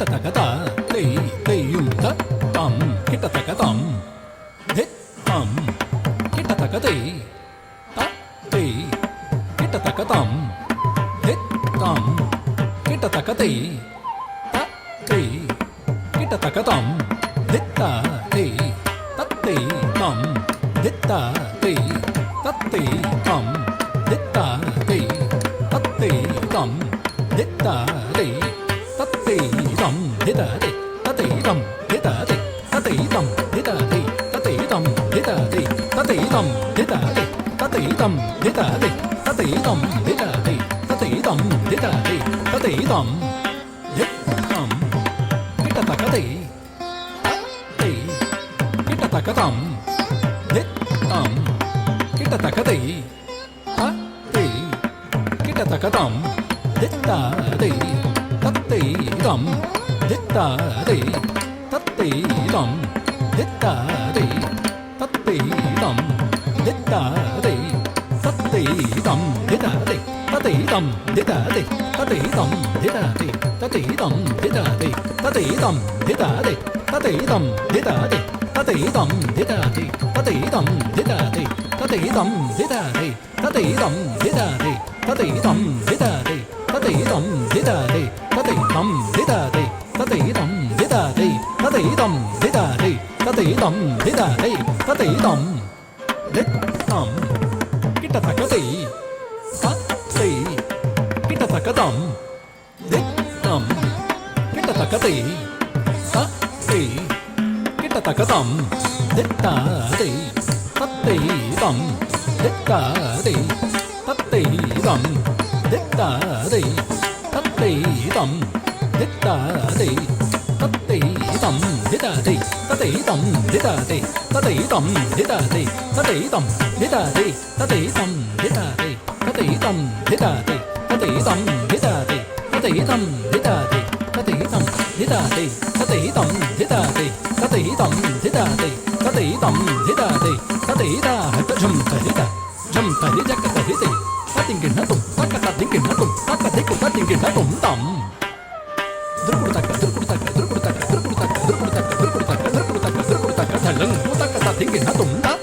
கிட்டத்தக்கதா தெய் தெய்யும் தம் கிட்டத்தக்கதம் தித்தம் கிட்டத்தக்கதை தெய் கிட்டத்தக்கதம் தித்தம் கிட்டத்தக்கதை தெய் கிட்டத்தக்கதம் தித்தா தெய் தத்தை தம் தித்தா தெய் தத்தை தம் தித்தா தெய் தத்தை தம் தித்தா தெய் தத்தை தம் திதா தெய் தத்தை தம் திதா தெய் தத்தை தம் திதா தெய் தத்தை தம் திதா தெய் தத்தை தம் திதா தெய் தத்தை தம் திதா தெய் தத்தை தம் திதா தெய் தத்தை தம் திதா தெய் தத்தை தம் தித்தம் கிட்டத்தக்கதை தத்தை கிட்டத்தக்கதம் தித்தம் கிட்டத்தக்கதை தத்தை கிட்டத்தக்கதம் தித்தா தெய் தத்தை தம் தித்தா தெய் தத்தை தம் தித்தா தெய் தத்தை தம் தித்தா தெய் தத்தை தம் திதா தெய் தத்தை தம் திதா தெய் தத்தை தம் திதா தெய் தத்தை தம் திதா தெய் தத்தை தம் திதா தெய் தத்தை தம் திதா தெய் தத்தை தம் திதா தெய் தத்தை தம் திதா தெய் தத்தை தம் திதா தெய் தத்தை தம் திதா தெய் தத்தை தம் திதா தெய் தத்தை தம் திதா தெய் தத்தை தம் திதா தெய் தத்தை தம் திதா தெய் தத்தை தம் திதா தெய் தத்தை தம் திதா தெய் தத்தை தம் தித்தம் கிட்டத்தக்கதை தத்தை கிட்டத்தக்கதம் தித்தம் கிட்டத்தக்கதை தத்தை கிட்டத்தக்கதம் தித்தா தெய் தத்தை தம் தித்தா தெய் தத்தை தம் தித்தா தெய் தத்தை தம் தித்தா தெய் தத்தை தம் திதா தெய் தத்தை தம் திதா தெய் தத்தை தம் திதா தெய் தத்தை தம் திதா தெய் தத்தை தம் திதா தெய் தத்தை தம் திதா தெய் தத்தை தம் திதா தெய் தத்தை தம் திதா தெய் தத்தை தம் திதா தெய் தத்தை தம் திதா தெய் தத்தை தம் திதா தெய் தத்தை தம் திதா தெய் தத்தை தா ஜம் தரிதா ஜம் தரி ஜக தரிதை தத்திங்கிண்ணதும் தக்க தத்திங்கிண்ணதும் தக்க திக்கு தத்திங்கிண்ணதும் தம் துருக்குடுதக்க துருக்குடுதக்க துருக்குடுதக்க துருக்குடுதக்க துருக்குடுதக்க துருக்குடுதக்க துருக்குடுதக்க துருக்குடுதக்க தலங் தக்க தத்திங்கிண்ணதும் தம்